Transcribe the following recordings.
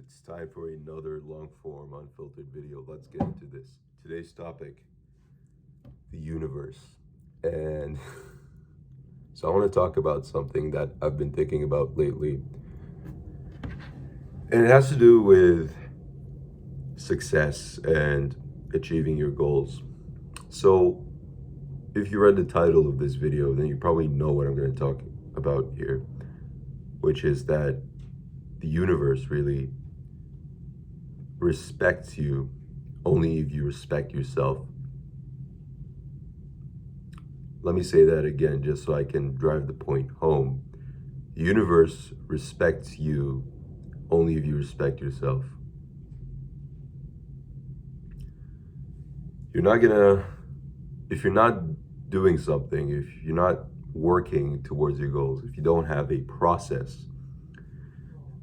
It's time for another long form unfiltered video. Let's get into this. Today's topic, the universe. And so I want to talk about something that I've been thinking about lately. And it has to do with success and achieving your goals. So if you read the title of this video, then you probably know what I'm going to talk about here, which is that the universe really respects you only if you respect yourself. Let me say that again just so I can drive the point home. The universe respects you only if you respect yourself. If you're not doing something, if you're not working towards your goals, if you don't have a process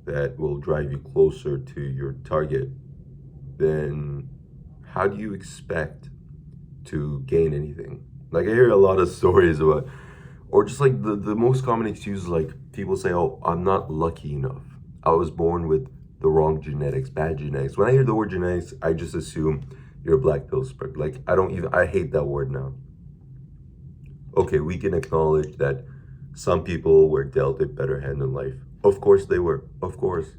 that will drive you closer to your target, then how do you expect to gain anything? Like, I hear a lot of stories about, or just like the most common excuse, like people say, oh, I'm not lucky enough. I was born with the wrong genetics, bad genetics. When I hear the word genetics, I just assume you're a black pill spread. Like, I hate that word now. Okay, we can acknowledge that some people were dealt a better hand in life. Of course they were, of course.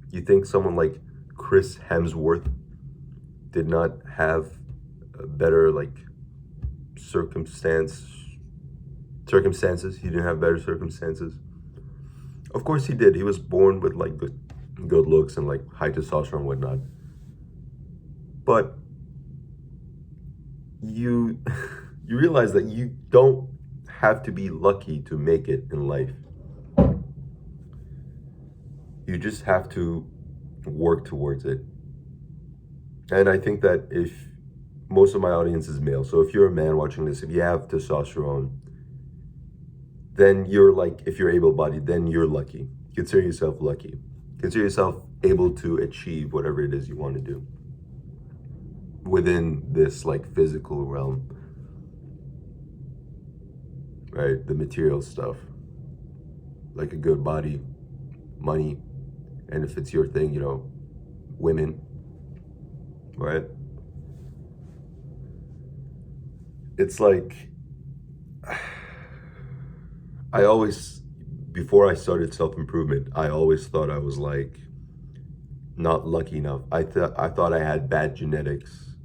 You think someone like Chris Hemsworth did not have a better circumstances? He didn't have better circumstances. Of course he did. He was born with good looks and high testosterone and whatnot. But you you realize that you don't have to be lucky to make it in life. You just have to work towards it. And I think that if most of my audience is male, so if you're a man watching this, if you have testosterone, then if you're able-bodied, then you're lucky. Consider yourself lucky. Consider yourself able to achieve whatever it is you want to do within this physical realm, right? The material stuff, like a good body, money, and if it's your thing, women, right? It's before I started self-improvement, I always thought I was not lucky enough. I thought I had bad genetics,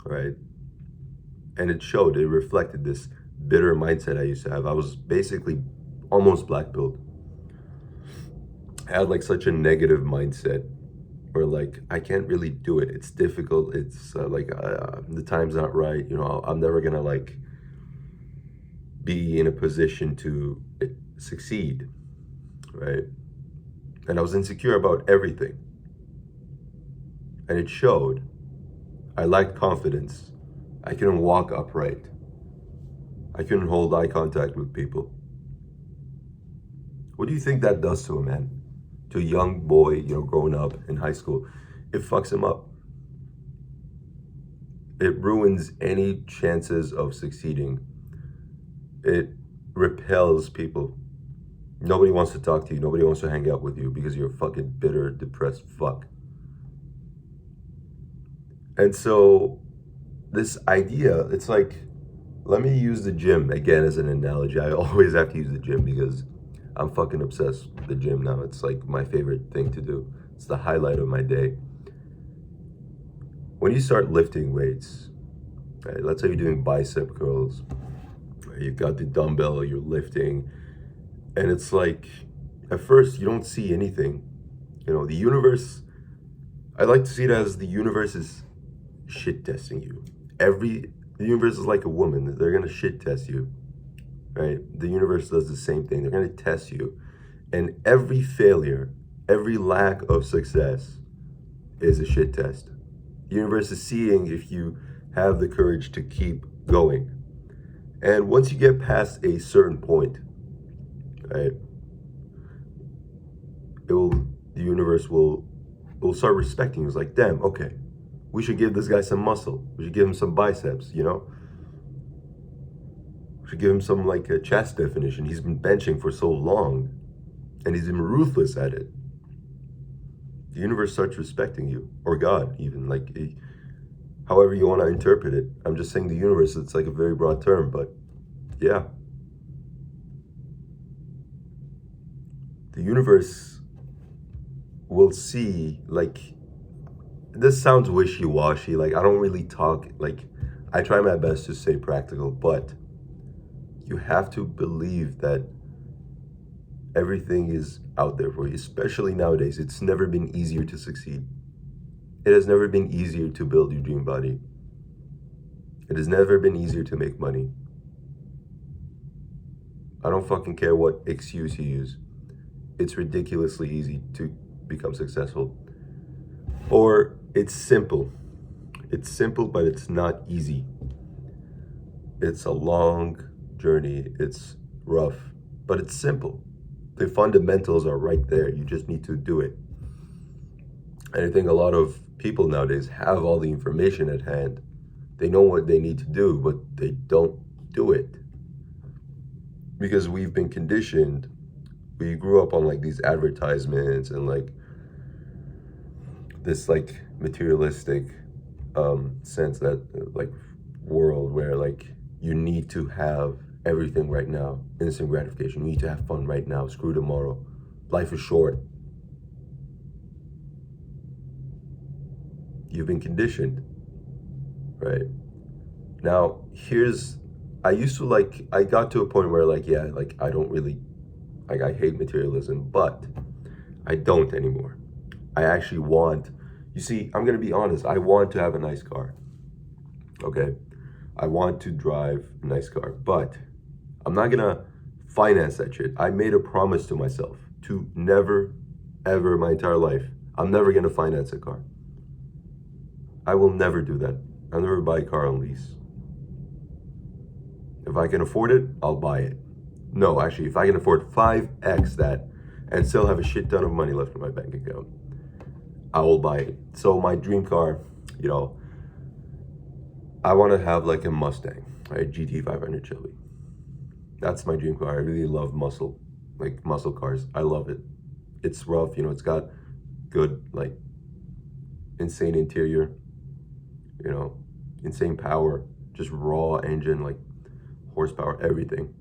right? And it showed, it reflected this bitter mindset I used to have. I was basically almost black-pilled. I had such a negative mindset where I can't really do it. It's difficult. It's the time's not right. I'm never gonna be in a position to succeed, right? And I was insecure about everything. And it showed. I lacked confidence. I couldn't walk upright. I couldn't hold eye contact with people. What do you think that does to a man? To a young boy, growing up in high school? It fucks him up. It ruins any chances of succeeding. It repels people. Nobody wants to talk to you. Nobody wants to hang out with you because you're a fucking bitter, depressed fuck. And so this idea, it's let me use the gym again as an analogy. I always have to use the gym because I'm fucking obsessed with the gym now. It's my favorite thing to do. It's the highlight of my day. When you start lifting weights, right, let's say you're doing bicep curls, right, you've got the dumbbell, you're lifting, and it's at first you don't see anything. The universe, I like to see it as the universe is shit testing you. The universe is like a woman. They're gonna shit test you, right? The universe does the same thing. They're gonna test you. And every failure, every lack of success is a shit test. The universe is seeing if you have the courage to keep going. And once you get past a certain point, right, the universe will start respecting you. It's damn, okay, we should give this guy some muscle. We should give him some biceps, We should give him some a chest definition. He's been benching for so long and he's been ruthless at it. the universe starts respecting you, or God, even, like, however you want to interpret it. I'm just saying the universe, it's like a very broad term, but yeah. The universe will see, like, this sounds wishy-washy, like, I don't really talk, like, I try my best to stay practical, but you have to believe that everything is out there for you, especially nowadays. It's never been easier to succeed. It has never been easier to build your dream body. It has never been easier to make money. I don't fucking care what excuse you use. It's ridiculously easy to become successful. Or it's simple. It's simple, but it's not easy. It's a long journey. It's rough, but it's simple. The fundamentals are right there. You just need to do it. And I think a lot of people nowadays have all the information at hand. They know what they need to do, but they don't do it. Because we've been conditioned. We grew up on like these advertisements and like this like materialistic sense, that like world where like you need to have everything right now, instant gratification. You need to have fun right now. Screw tomorrow. Life is short. You've been conditioned, right? Now, I used to like, I got to a point where like, yeah, like I don't really, like I hate materialism, but I don't anymore. I actually want, you see, I'm going to be honest. I want to have a nice car. Okay. I want to drive a nice car, but I'm not going to finance that shit. I made a promise to myself to never, ever my entire life, I'm never going to finance a car. I will never do that. I'll never buy a car on lease. If I can afford it, I'll buy it. No, actually, if I can afford 5x that and still have a shit ton of money left in my bank account, I will buy it. So my dream car, you know, I want to have like a Mustang, right? GT 500 Chevy. That's my dream car. I really love muscle cars. I love it. It's rough, you know, it's got good, like, insane interior, you know, insane power, just raw engine, like horsepower, everything.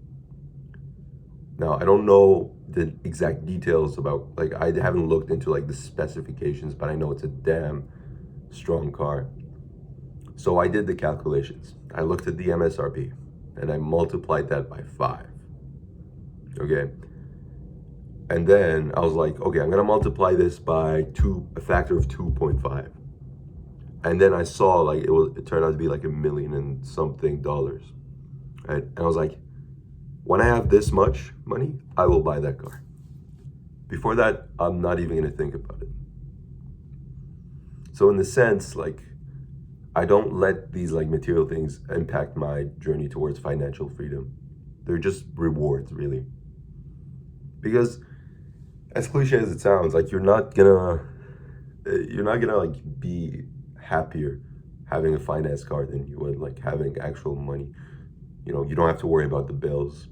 Now, I don't know the exact details about, like, I haven't looked into like the specifications, but I know it's a damn strong car. So I did the calculations. I looked at the MSRP and I multiplied that by 5. Okay. And then I was like, okay, I'm going to multiply this by a factor of 2.5. And then I saw like it turned out to be like $1 million and something dollars. Right? And I was like, when I have this much money, I will buy that car. Before that, I'm not even going to think about it. So in the sense, like, I don't let these like material things impact my journey towards financial freedom. They're just rewards, really. Because as cliche as it sounds, like you're not gonna like be happier having a finance car than you would like having actual money. You know, you don't have to worry about the bills.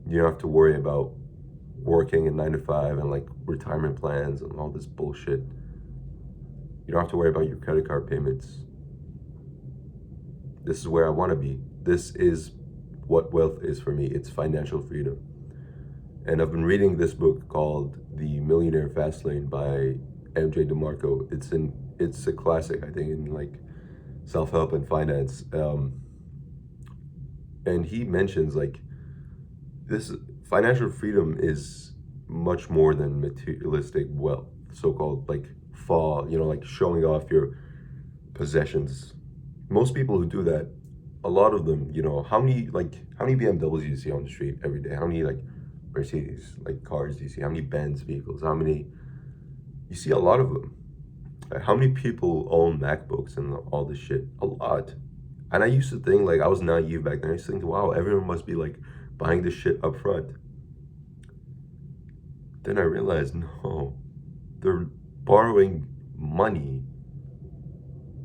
You don't have to worry about working a 9 to 5 and like retirement plans and all this bullshit. You don't have to worry about your credit card payments. This is where I want to be. This is what wealth is for me. It's financial freedom. And I've been reading this book called The Millionaire Fastlane by MJ DeMarco. It's a classic, I think, in like self-help and finance. And he mentions like this financial freedom is much more than materialistic wealth, so-called like you know, like showing off your possessions. Most people who do that, a lot of them, you know, how many BMWs do you see on the street every day? How many like Mercedes like cars do you see? How many Benz vehicles? You see a lot of them. How many people own MacBooks and all this shit? A lot. And I used to think, like, I was naive back then. I used to think, wow, everyone must be like buying this shit up front. Then I realized, no, they're borrowing money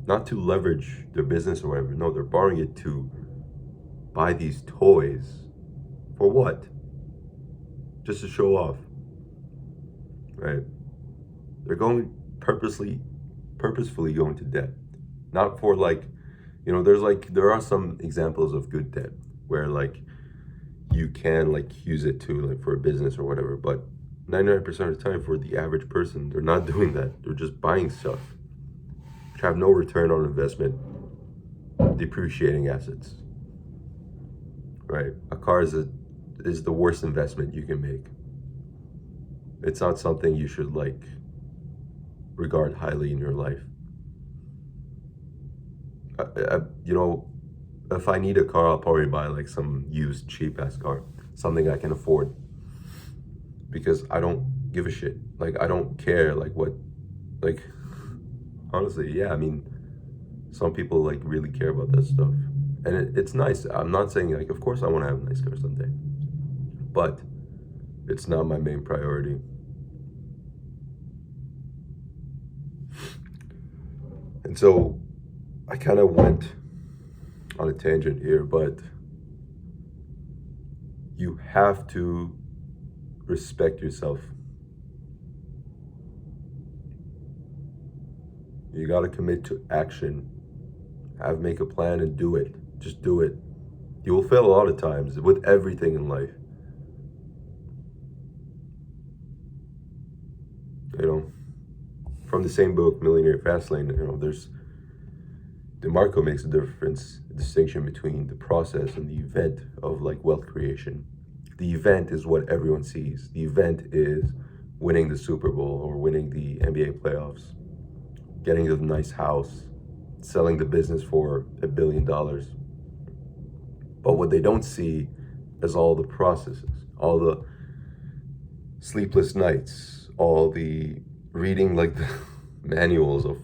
not to leverage their business or whatever. No, they're borrowing it to buy these toys. For what? Just to show off, right? They're going purposefully going to debt. Not for like, there are some examples of good debt where like you can like use it to like for a business or whatever, but 99% of the time for the average person, they're not doing that. They're just buying stuff which have no return on investment, depreciating assets. Right? A car is the worst investment you can make. It's not something you should like regard highly in your life. If I need a car, I'll probably buy like some used cheap ass car, something I can afford, because I don't give a shit. Like I don't care like what, like honestly, yeah. I mean, some people like really care about that stuff, and it's nice. I'm not saying like, of course, I want to have a nice car someday, but it's not my main priority. And so I kind of went on a tangent here, but you have to respect yourself. You got to commit to action. Make a plan and do it. Just do it. You will fail a lot of times with everything in life. From the same book, Millionaire Fastlane, there's DeMarco makes a distinction between the process and the event of like wealth creation. The event is what everyone sees. The event is winning the Super Bowl or winning the NBA playoffs, getting a nice house, selling the business for $1 billion. But what they don't see is all the processes, all the sleepless nights, all the reading like the manuals of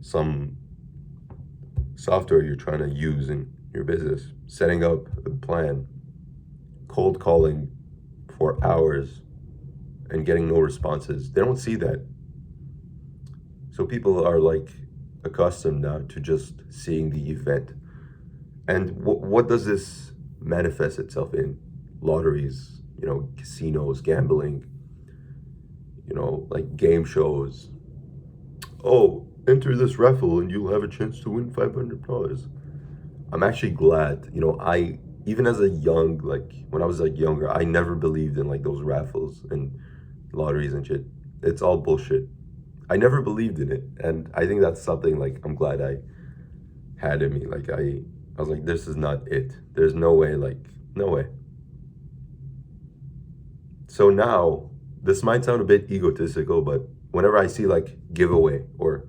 some software you're trying to use in your business, setting up a plan, cold calling for hours and getting no responses. They don't see that. So people are like accustomed now to just seeing the event. And what does this manifest itself in? Lotteries, casinos, gambling, like game shows. Oh, enter this raffle and you'll have a chance to win $500. I'm actually glad, even as a young, like when I was like younger, I never believed in like those raffles and lotteries and shit. It's all bullshit. I never believed in it. And I think that's something like I'm glad I had in me. Like I was like, this is not it. There's no way, no way. So now, this might sound a bit egotistical, but whenever I see like giveaway, or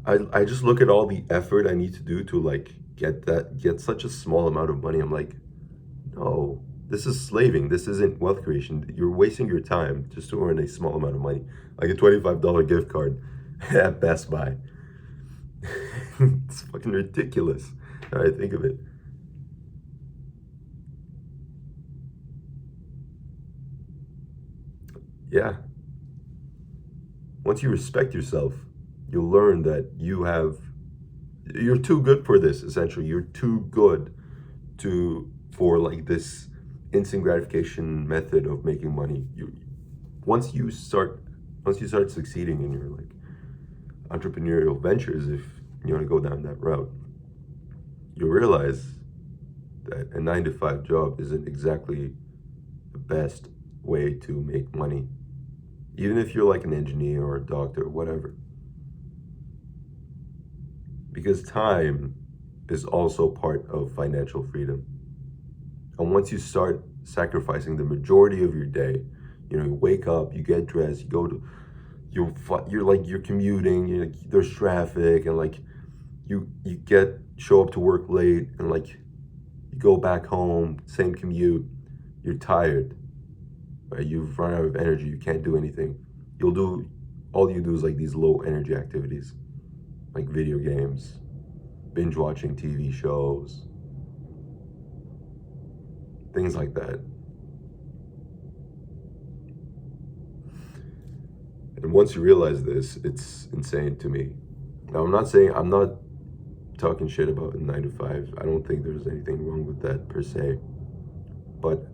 I just look at all the effort I need to do to like get such a small amount of money, I'm like, no, this is slaving. This isn't wealth creation. You're wasting your time just to earn a small amount of money, like a $25 gift card at Best Buy. It's fucking ridiculous when I think of it. Yeah. Once you respect yourself, you'll learn that you're too good for this, essentially. You're too good for like this instant gratification method of making money. Once you start succeeding in your like entrepreneurial ventures, if you want to go down that route, you'll realize that a 9-to-5 job isn't exactly the best way to make money. Even if you're like an engineer or a doctor or whatever. Because time is also part of financial freedom. And once you start sacrificing the majority of your day, you wake up, you get dressed, you go to, you're commuting, there's traffic, and like you show up to work late, and like you go back home, same commute, you're tired, right? You've run out of energy, you can't do anything. All you do is like these low energy activities, like video games, binge watching TV shows, things like that. And once you realize this, it's insane to me. Now, I'm not talking shit about a 9-to-5. I don't think there's anything wrong with that per se. But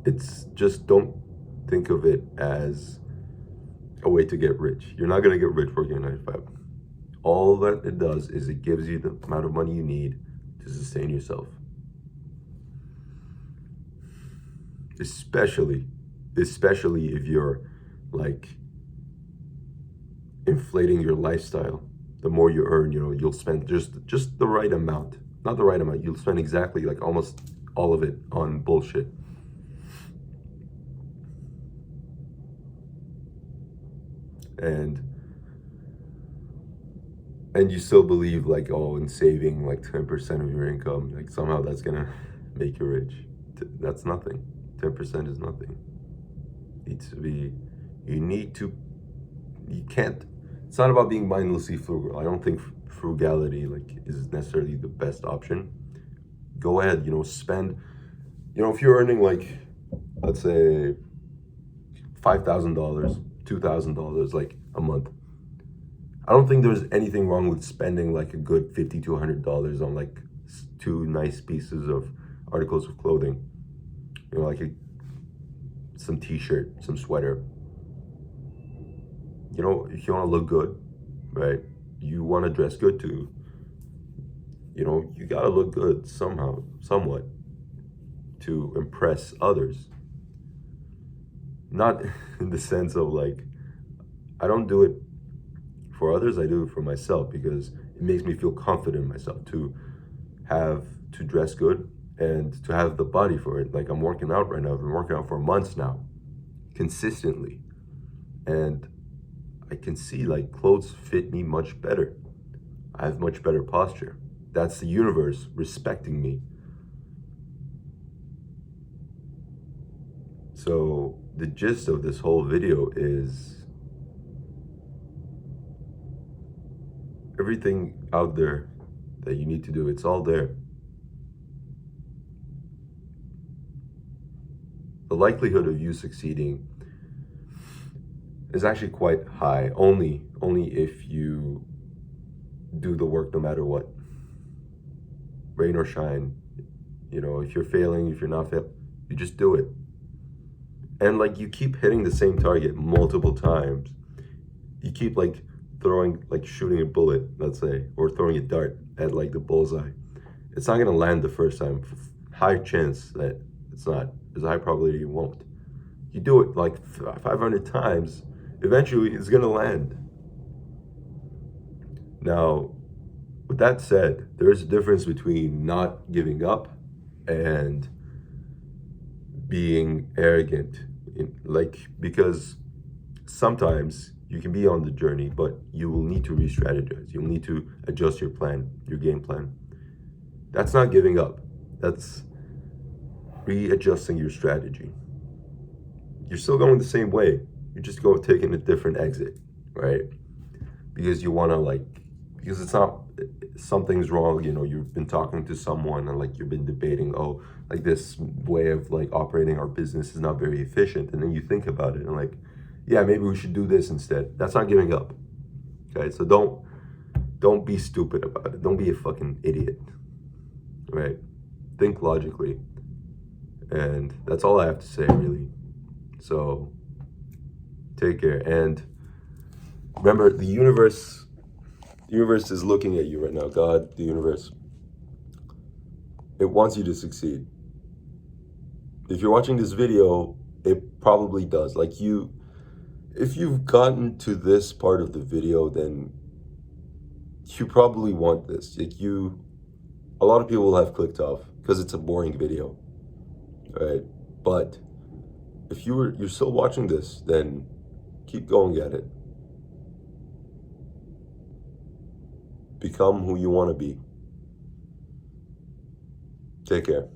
it's just, don't think of it as a way to get rich. You're not going to get rich working a 9 to 5. All that it does is it gives you the amount of money you need to sustain yourself. Especially if you're like inflating your lifestyle. The more you earn, you'll spend just the right amount. Not the right amount. You'll spend exactly like almost all of it on bullshit. And you still believe like, oh, in saving like 10% of your income, like somehow that's gonna make you rich. That's nothing. 10% is nothing. You can't, it's not about being mindlessly frugal. I don't think frugality like is necessarily the best option. Go ahead, spend, if you're earning like, let's say $5,000, $2,000 like a month, I don't think there's anything wrong with spending like a good $50 to $100 on like 2 nice pieces of articles of clothing. Like some t-shirt, some sweater. If you want to look good, right? You want to dress good too. You got to look good somehow, somewhat, to impress others. Not in the sense of like, I don't do it for others, I do it for myself because it makes me feel confident in myself to dress good and to have the body for it. Like I'm working out right now. I've been working out for months now, consistently. And I can see like clothes fit me much better. I have much better posture. That's the universe respecting me. So the gist of this whole video is everything out there that you need to do, it's all there. The likelihood of you succeeding is actually quite high, only if you do the work no matter what. Rain or shine. If you're failing, if you're not failing, you just do it. And like you keep hitting the same target multiple times. You keep like shooting a bullet, let's say, or throwing a dart at like the bullseye. It's not gonna land the first time. High chance that it's not. There's a high probability it won't. You do it like 500 times, eventually it's gonna land. Now, with that said, there's a difference between not giving up and being arrogant. Because sometimes you can be on the journey, but you will need to re-strategize. You'll need to adjust your plan, your game plan. That's not giving up. That's readjusting your strategy. You're still going the same way. You're just taking a different exit, right? Because you want to because it's not, something's wrong. You've been talking to someone and like you've been debating, oh, like this way of like operating our business is not very efficient. And then you think about it and like, yeah, maybe we should do this instead. That's not giving up. Okay, so don't be stupid about it. Don't be a fucking idiot. Right? Think logically. And that's all I have to say, really. So take care. And remember, the universe is looking at you right now. God, the universe, it wants you to succeed. If you're watching this video, it probably does. If you've gotten to this part of the video, then you probably want this. A lot of people will have clicked off because it's a boring video, right? But if you're still watching this, then keep going at it. Become who you want to be. Take care.